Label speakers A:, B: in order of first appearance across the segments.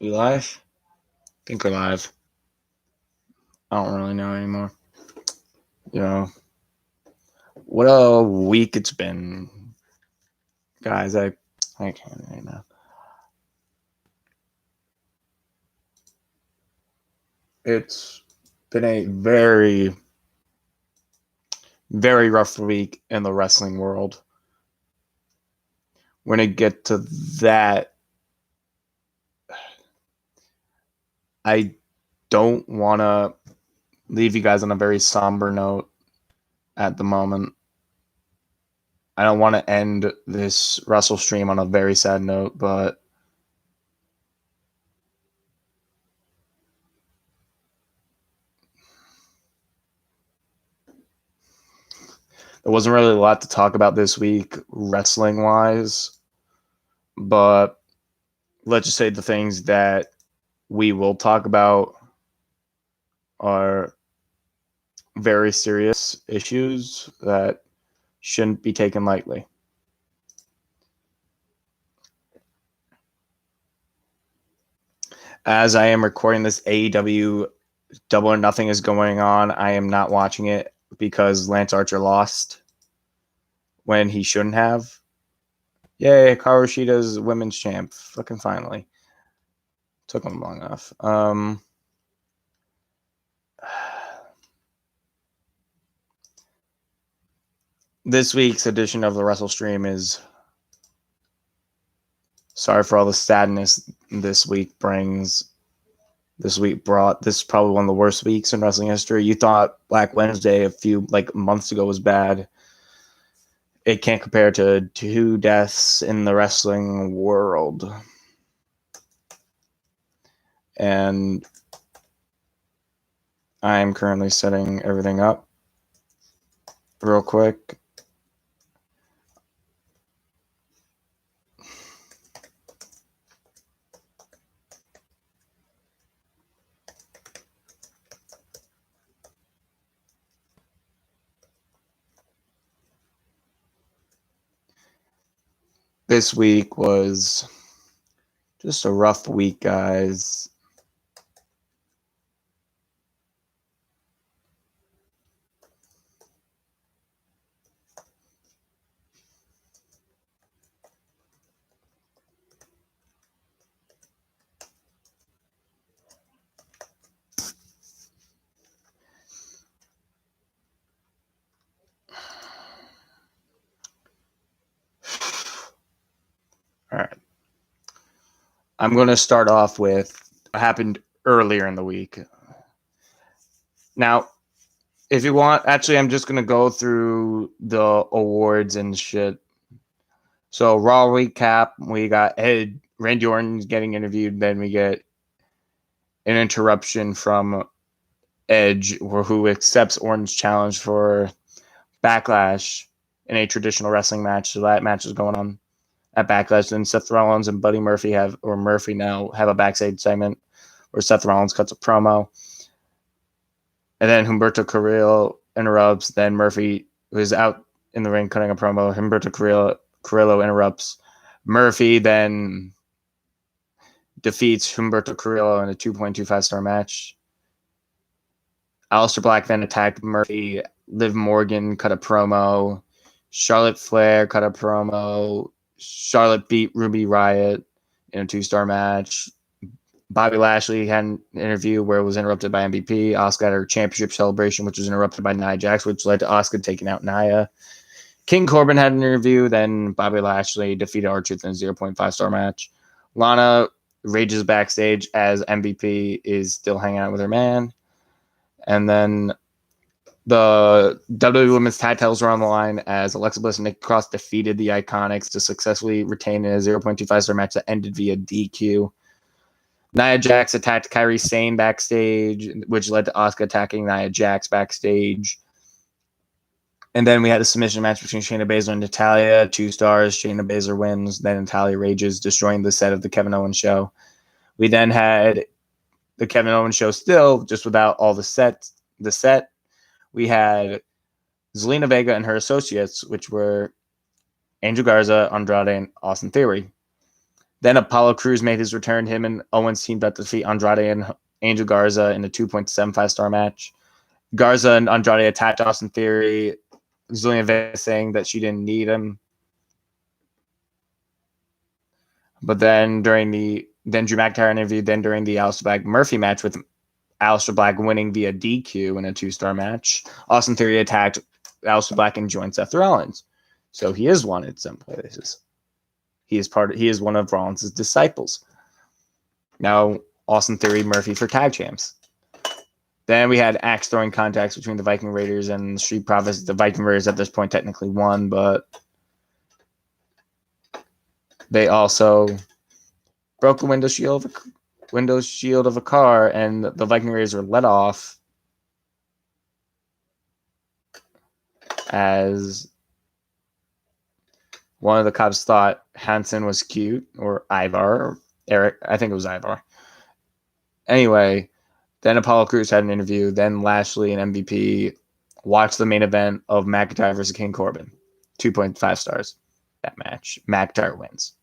A: We live? I think we're live. I don't really know anymore. What a week it's been. Guys, I can't right now. It's been a very, very rough week in the wrestling world. We're going to get to that. I don't want to leave you guys on a very somber note at the moment. I don't want to end this Wrestle stream on a very sad note, but there wasn't really a lot to talk about this week wrestling-wise, but let's just say the things that we will talk about are very serious issues that shouldn't be taken lightly. As I am recording this, AEW Double or Nothing is going on. I am not watching it because Lance Archer lost when he shouldn't have. Yay, Hikaru Shida's women's champ. Fucking finally. Took him long enough. This week's edition of the Wrestle Stream is... Sorry for all the sadness this week brings. This week brought... This is probably one of the worst weeks in wrestling history. You thought Black Wednesday a few months ago was bad. It can't compare to 2 deaths in the wrestling world. And I'm currently setting everything up real quick. This week was just a rough week, guys. All right. I'm going to start off with what happened earlier in the week. Now, if you want, actually, I'm just going to go through the awards and shit. So, Raw recap, we got Randy Orton getting interviewed. Then we get an interruption from Edge, who accepts Orton's challenge for Backlash in a traditional wrestling match. So that match is going on at Backlash. Then Seth Rollins and Buddy Murphy have a backstage segment where Seth Rollins cuts a promo. And then Humberto Carrillo interrupts. Then Murphy, who is out in the ring cutting a promo, Humberto Carrillo interrupts. Murphy then defeats Humberto Carrillo in a 2.25-star match. Aleister Black then attacked Murphy. Liv Morgan cut a promo. Charlotte Flair cut a promo. Charlotte beat Ruby Riott in a 2-star match. Bobby Lashley had an interview where it was interrupted by MVP. Asuka had her championship celebration, which was interrupted by Nia Jax, which led to Asuka taking out Nia. King Corbin had an interview. Then Bobby Lashley defeated R-Truth in a 0.5-star match. Lana rages backstage as MVP is still hanging out with her man. And then the WWE Women's Tag Titles were on the line as Alexa Bliss and Nikki Cross defeated the Iconics to successfully retain in a 0.25-star match that ended via DQ. Nia Jax attacked Kairi Sane backstage, which led to Asuka attacking Nia Jax backstage. And then we had a submission match between Shayna Baszler and Natalya. 2 stars. Shayna Baszler wins. Then Natalya rages, destroying the set of the Kevin Owens show. We then had the Kevin Owens show still, just without all the set. We had Zelina Vega and her associates, which were Angel Garza, Andrade, and Austin Theory. Then Apollo Crews made his return. Him and Owens teamed up to defeat Andrade and Angel Garza in a 2.75 star match. Garza and Andrade attacked Austin Theory. Zelina Vega saying that she didn't need him. But then Drew McIntyre interview, then during the Aleister Black Murphy match with Aleister Black winning via DQ in a 2-star match, Austin Theory attacked Aleister Black and joined Seth Rollins. So he is wanted some places. He is one of Rollins' disciples. Now Austin Theory Murphy for tag champs. Then we had axe throwing contacts between the Viking Raiders and the Street Profits. The Viking Raiders at this point technically won, but they also broke the window shield of a car, and the Viking Raiders were let off as one of the cops thought Hansen was cute, or Ivar, or Eric. I think it was Ivar. Anyway, then Apollo Crews had an interview. Then Lashley and MVP watched the main event of McIntyre versus King Corbin. 2.5 stars. That match. McIntyre wins.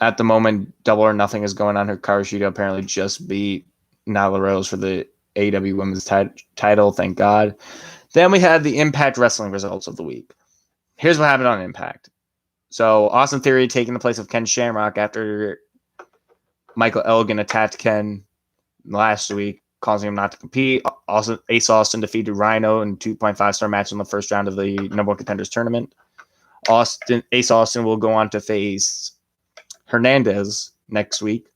A: At the moment, Double or Nothing is going on. Hikaru Shida apparently just beat Nyla Rose for the AEW Women's title. Thank God. Then we had the Impact Wrestling results of the week. Here's what happened on Impact. So Austin Theory taking the place of Ken Shamrock after Michael Elgin attacked Ken last week, causing him not to compete. Also, Ace Austin defeated Rhino in a 2.5 star match in the first round of the number one contenders tournament. Ace Austin will go on to face Hernandez next week.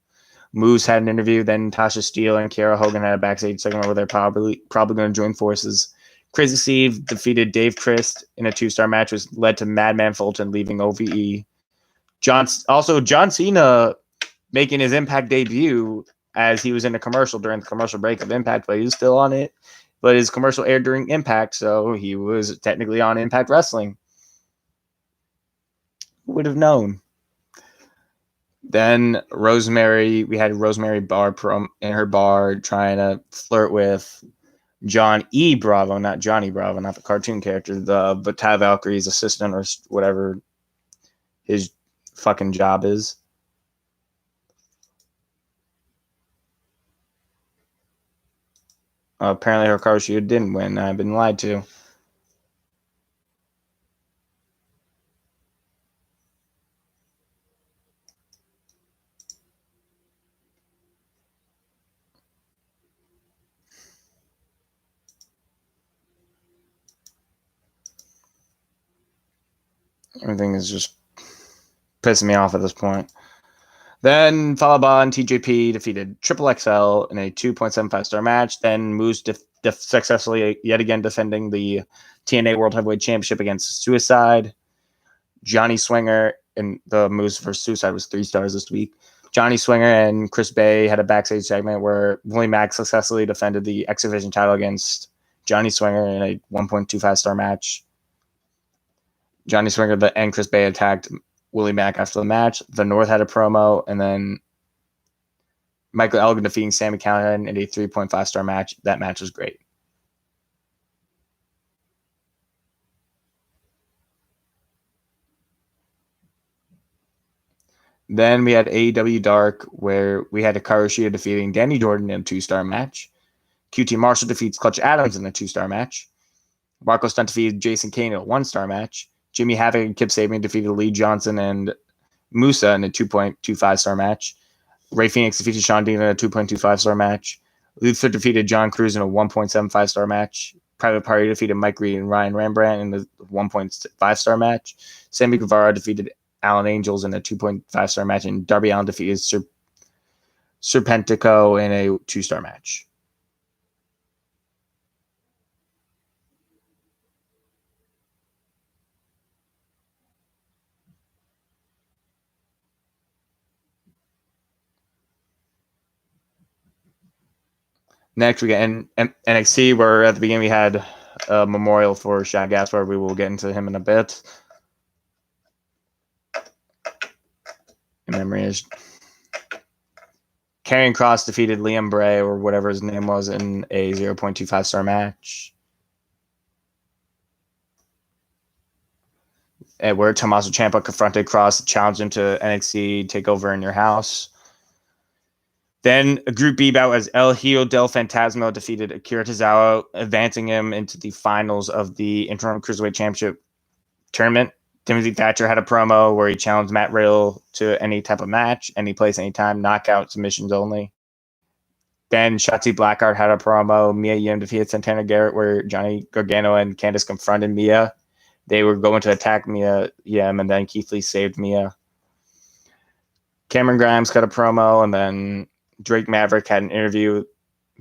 A: Moose had an interview. Then Tasha Steele and Kiera Hogan had a backstage segment where they're probably going to join forces. Crazy Steve defeated Dave Christ in a 2-star match, which led to Madman Fulton leaving OVE. John Cena making his Impact debut as he was in a commercial during the commercial break of Impact, but he was still on it. But his commercial aired during Impact, so he was technically on Impact Wrestling. Who would have known? Then we had Rosemary Barr in her bar trying to flirt with John E. Bravo, not Johnny Bravo, not the cartoon character, the Ty Valkyrie's assistant or whatever his fucking job is. Apparently Hikaru Shida didn't win. I've been lied to. Everything is just pissing me off at this point. Then Falaba and TJP defeated Triple XL in a 2.75 star match. Then Moose successfully yet again defending the TNA World Heavyweight Championship against Suicide. Johnny Swinger and the Moose versus Suicide was 3 stars this week. Johnny Swinger and Chris Bay had a backstage segment where Willie Mack successfully defended the X Division title against Johnny Swinger in a 1.25 star match. Johnny Swinger and Chris Bay attacked Willie Mack after the match. The North had a promo, and then Michael Elgin defeating Sami Callihan in a 3.5 star match. That match was great. Then we had AEW Dark, where we had Hikaru Shida defeating Danny Jordan in a 2-star match. QT Marshall defeats Clutch Adams in a 2-star match. Marco Stunt defeated Jason Kane in a 1-star match. Jimmy Havoc and Kip Sabian defeated Lee Johnson and Musa in a 2.25 star match. Ray Phoenix defeated Sean Dean in a 2.25 star match. Luther defeated John Cruz in a 1.75 star match. Private Party defeated Mike Reed and Ryan Rembrandt in the 1.5 star match. Sammy Guevara defeated Alan Angels in a 2.5 star match. And Darby Allin defeated Serpentico in a 2-star match. Next, we get NXT, where at the beginning we had a memorial for Shad Gaspard. We will get into him in a bit. In memory is Karrion Kross defeated Liam Bray, or whatever his name was, in a 0.25 star match. where Tommaso Ciampa confronted Cross, challenged him to NXT TakeOver in Your House. Then a Group B bout as El Hijo del Fantasma defeated Akira Tozawa, advancing him into the finals of the Interim Cruiserweight Championship tournament. Timothy Thatcher had a promo where he challenged Matt Riddle to any type of match, any place, anytime, knockout, submissions only. Then Shotzi Blackheart had a promo. Mia Yim defeated Santana Garrett, where Johnny Gargano and Candice confronted Mia. They were going to attack Mia Yim, and then Keith Lee saved Mia. Cameron Grimes cut a promo, and then Drake Maverick had an interview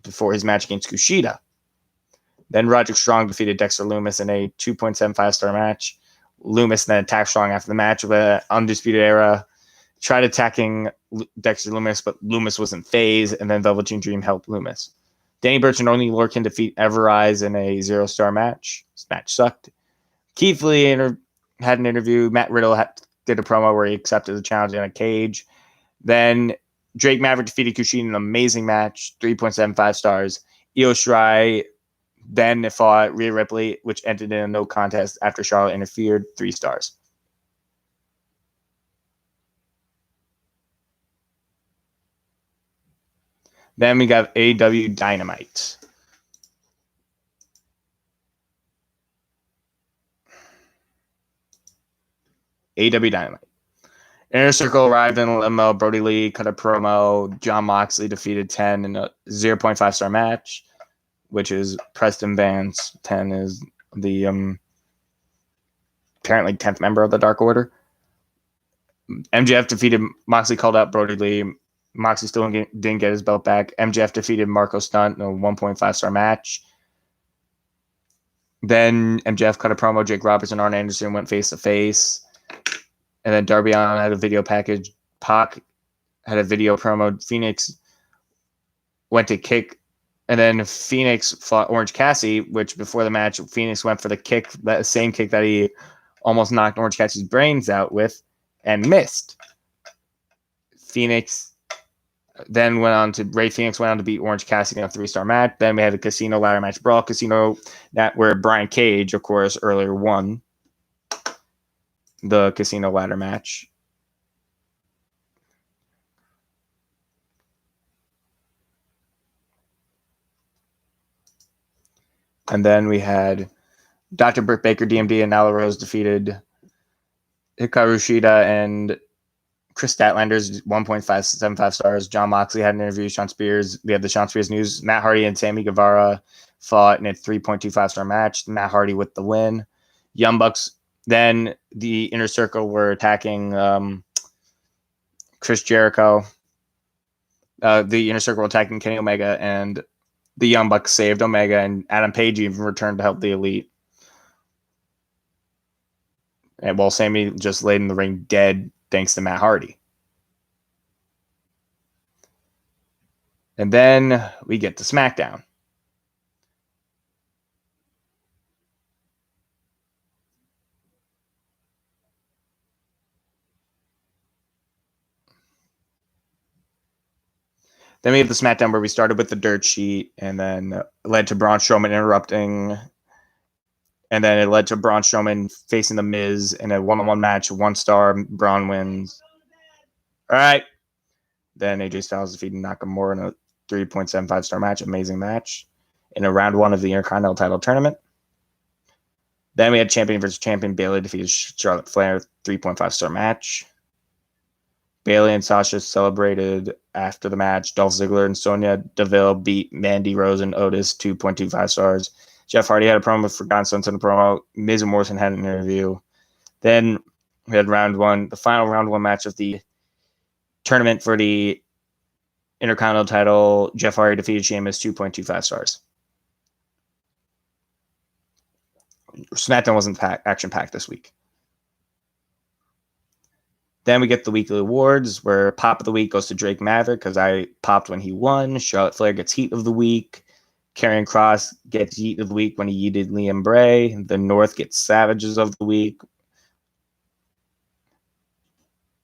A: before his match against Kushida. Then Roderick Strong defeated Dexter Lumis in a 2.75 star match. Lumis then attacked Strong after the match with an Undisputed Era. Tried attacking Dexter Lumis, but Lumis wasn't phased, and then Velveteen Dream helped Lumis. Danny Burch and Oney Lorcan defeat Everrise in a 0-star match. This match sucked. Keith Lee had an interview. Matt Riddle did a promo where he accepted the challenge in a cage. Then Drake Maverick defeated Kushida in an amazing match, 3.75 stars. Io Shirai then fought Rhea Ripley, which ended in a no contest after Charlotte interfered, 3 stars. Then we got AEW Dynamite. AEW Dynamite. Inner Circle arrived in a limo. Brody Lee cut a promo. Jon Moxley defeated 10 in a 0.5 star match, which is Preston Vance. 10 is the apparently 10th member of the Dark Order. MJF defeated Moxley, called out Brody Lee. Moxley still didn't get his belt back. MJF defeated Marco Stunt in a 1.5 star match. Then MJF cut a promo. Jake Roberts and Arn Anderson went face to face. And then Darby Allin had a video package. Pac had a video promo. Phoenix went to kick. And then Phoenix fought Orange Cassidy, which before the match, Phoenix went for the kick, that same kick that he almost knocked Orange Cassidy's brains out with, and missed. Phoenix then Ray Phoenix went on to beat Orange Cassidy in a 3-star match. Then we had a Casino ladder match brawl. Casino, that where Brian Cage, of course, earlier won the Casino ladder match. And then we had Dr. Britt Baker, DMD, and Nyla Rose defeated Hikaru Shida and Chris Statlander's 1.575 stars. Jon Moxley had an interview. Sean Spears. We had the Sean Spears news. Matt Hardy and Sammy Guevara fought in a 3.25 star match. Matt Hardy with the win. Young Bucks. Then the Inner Circle were attacking Chris Jericho. The Inner Circle were attacking Kenny Omega, and the Young Bucks saved Omega, and Adam Page even returned to help the Elite. And while Sammy just laid in the ring dead thanks to Matt Hardy. And then we get to SmackDown. Then we have the SmackDown where we started with the dirt sheet and then led to Braun Strowman interrupting. And then it led to Braun Strowman facing The Miz in a 1-on-1 match, 1-star. Braun wins. All right. Then AJ Styles defeated Nakamura in a 3.75 star match. Amazing match. In a round 1 of the Intercontinental title tournament. Then we had champion versus champion. Bayley defeated Charlotte Flair, 3.5 star match. Bayley and Sasha celebrated after the match. Dolph Ziggler and Sonya Deville beat Mandy Rose and Otis, 2.25 stars. Jeff Hardy had a promo with Forgotten Sons in the promo. Miz and Morrison had an interview. Then we had round 1, the final round 1 match of the tournament for the Intercontinental title. Jeff Hardy defeated Sheamus, 2.25 stars. SmackDown wasn't action-packed this week. Then we get the weekly awards, where Pop of the Week goes to Drake Maverick because I popped when he won. Charlotte Flair gets Heat of the Week. Karrion Kross gets Heat of the Week when he yeeted Liam Bray. The North gets Savages of the Week.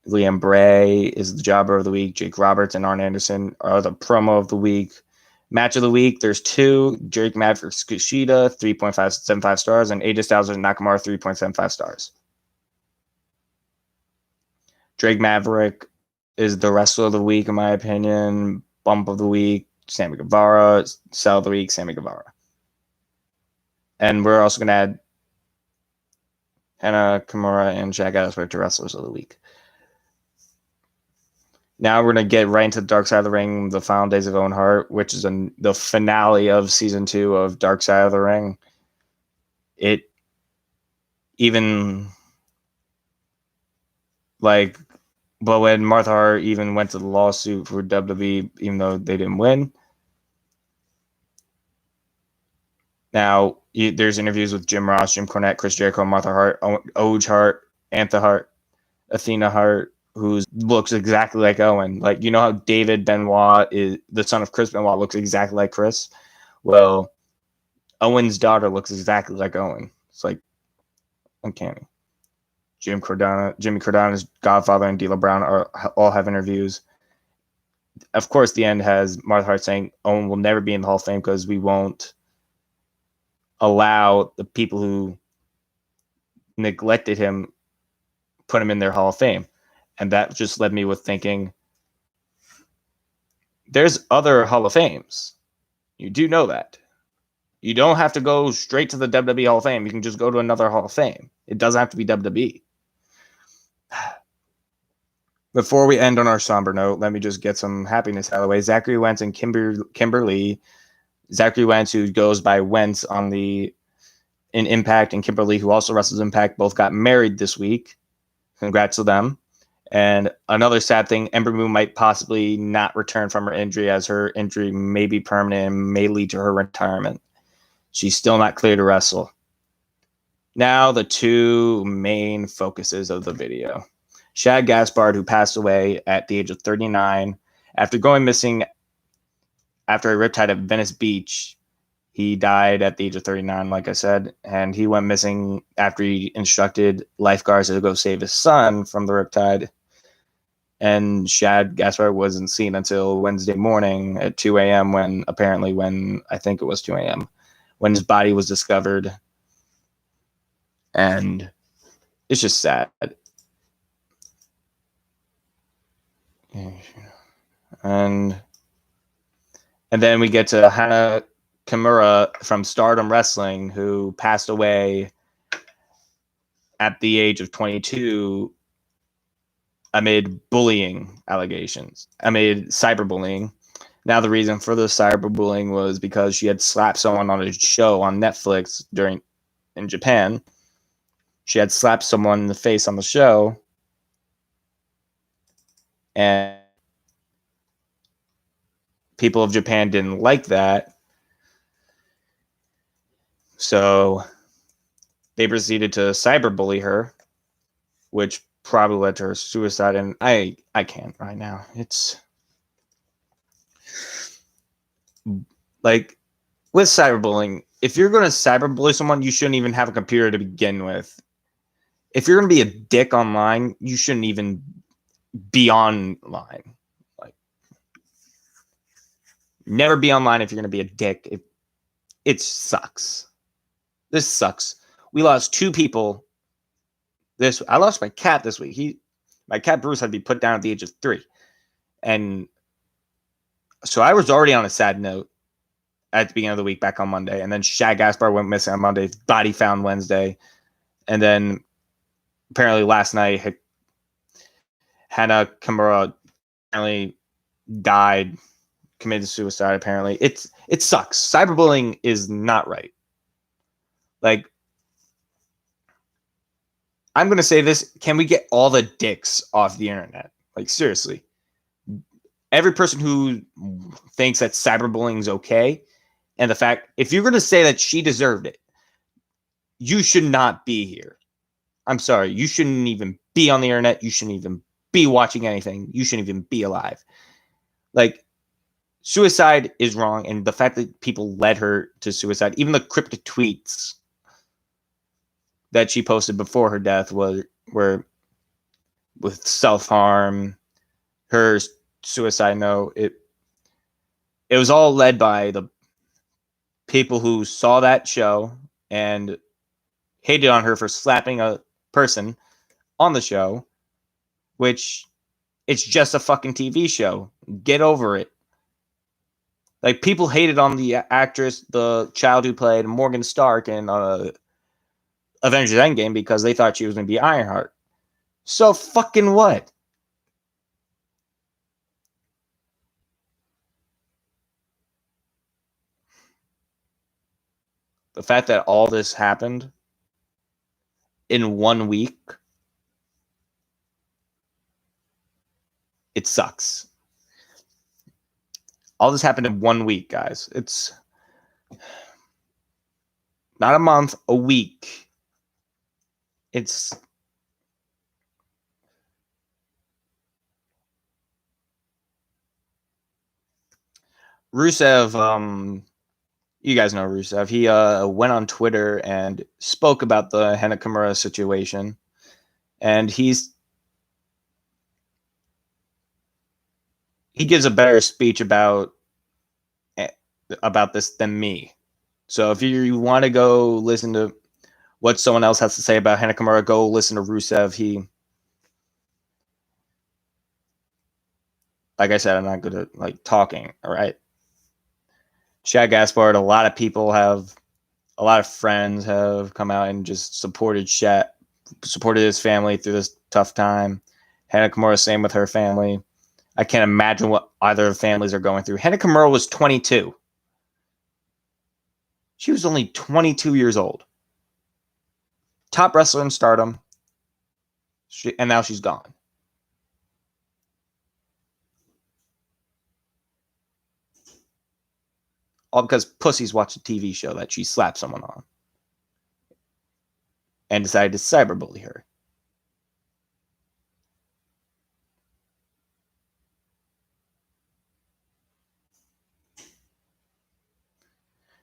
A: Liam Bray is the Jobber of the Week. Jake Roberts and Arn Anderson are the Promo of the Week. Match of the Week, there's 2. Drake Maverick Kushida, 3.575 stars, and AJ Styles and Nakamura, 3.75 stars. Drake Maverick is the wrestler of the week, in my opinion. Bump of the week, Sammy Guevara. Sell of the week, Sammy Guevara. And we're also going to add Hana Kimura and Shad Gaspard to wrestlers of the week. Now we're going to get right into the Dark Side of the Ring, the final days of Owen Hart, which is the finale of season 2 of Dark Side of the Ring. It even but when Martha Hart even went to the lawsuit for WWE, even though they didn't win. Now there's interviews with Jim Ross, Jim Cornette, Chris Jericho, Martha Hart, Owen Hart, Antha Hart, Athena Hart, who looks exactly like Owen. Like, you know how David Benoit is the son of Chris Benoit, looks exactly like Chris? Well, Owen's daughter looks exactly like Owen. It's like uncanny. Jimmy Cordona's godfather and D'Lo Brown all have interviews. Of course, the end has Martha Hart saying Owen will never be in the Hall of Fame because we won't allow the people who neglected him put him in their Hall of Fame. And that just led me with thinking, there's other Hall of Fames. You do know that. You don't have to go straight to the WWE Hall of Fame. You can just go to another Hall of Fame. It doesn't have to be WWE. Before we end on our somber note, let me just get some happiness out of the way. Zachary Wentz and Kimberly. Zachary Wentz, who goes by Wentz in Impact, and Kimberly, who also wrestles Impact, both got married this week. Congrats to them. And another sad thing, Ember Moon might possibly not return from her injury, as her injury may be permanent and may lead to her retirement. She's still not clear to wrestle. Now, the two main focuses of the video. Shad Gaspard, who passed away at the age of 39 after going missing after a riptide at Venice Beach. He died at the age of 39, like I said, and he went missing after he instructed lifeguards to go save his son from the riptide. And Shad Gaspard wasn't seen until Wednesday morning at 2 a.m. when I think it was 2 a.m. when his body was discovered. And it's just sad. And then we get to Hana Kimura from Stardom Wrestling, who passed away at the age of 22 amid bullying allegations, amid cyberbullying. Now, the reason for the cyberbullying was because she had slapped someone on a show on Netflix in Japan. She had slapped someone in the face on the show, and people of Japan didn't like that. So they proceeded to cyberbully her, which probably led to her suicide. And I can't right now. It's like, with cyberbullying, if you're going to cyberbully someone, you shouldn't even have a computer to begin with. If you're going to be a dick online, you shouldn't even be online. Like, never be online if you're going to be a dick. It sucks. This sucks. We lost 2 people. I lost my cat this week. My cat Bruce had to be put down at the age of 3. And so I was already on a sad note at the beginning of the week back on Monday. And then Shad Gaspard went missing on Monday. Body found Wednesday. And then apparently last night, Hana Kimura apparently died, committed suicide, apparently. It sucks. Cyberbullying is not right. Like, I'm going to say this. Can we get all the dicks off the internet? Like, seriously. Every person who thinks that cyberbullying is okay, and the fact, if you're going to say that she deserved it, you should not be here. I'm sorry. You shouldn't even be on the internet. You shouldn't even be watching anything. You shouldn't even be alive. Like, suicide is wrong. And the fact that people led her to suicide, even the cryptic tweets that she posted before her death were with self-harm, her suicide note. It was all led by the people who saw that show and hated on her for slapping a person on the show, which it's just a fucking TV show. Get over it. Like, people hated on the actress, the child who played Morgan Stark in Avengers Endgame because they thought she was going to be Ironheart. So fucking what? The fact that all this happened in 1 week, it sucks. All this happened in 1 week, guys. It's not a month, a week. It's Rusev. You guys know Rusev. He went on Twitter and spoke about the Hana Kimura situation, and he gives a better speech about this than me. So if you want to go listen to what someone else has to say about Hana Kimura, go listen to Rusev. He, like I said, I'm not good at like talking. All right. Shad Gaspard, a lot of friends have come out and just supported his family through this tough time. Hana Kimura, same with her family. I can't imagine what either families are going through. Hana Kimura was 22. She was only 22 years old. Top wrestler in Stardom. And now she's gone. All because pussies watched a TV show that she slapped someone on and decided to cyberbully her.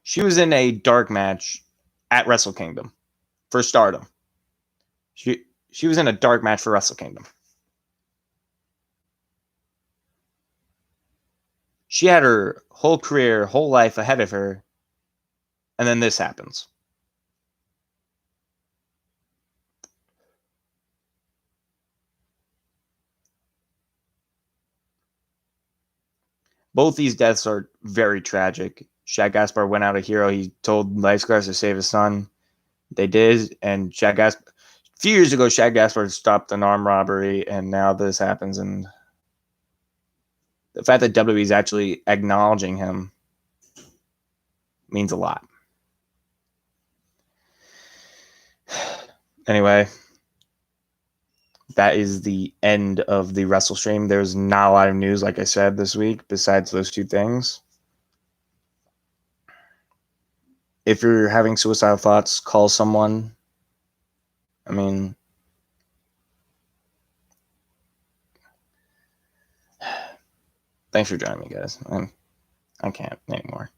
A: She was in a dark match at Wrestle Kingdom for Stardom. She was in a dark match for Wrestle Kingdom. She had her whole career, whole life ahead of her, and then this happens. Both these deaths are very tragic. Shad Gaspard went out a hero. He told lifeguards to save his son. They did, and Shad Gaspard, a few years ago, Shad Gaspard stopped an armed robbery, and now this happens, and the fact that WWE is actually acknowledging him means a lot. Anyway, that is the end of the Wrestle stream. There's not a lot of news, like I said, this week, besides those two things. If you're having suicidal thoughts, call someone. I mean, thanks for joining me, guys. I can't anymore.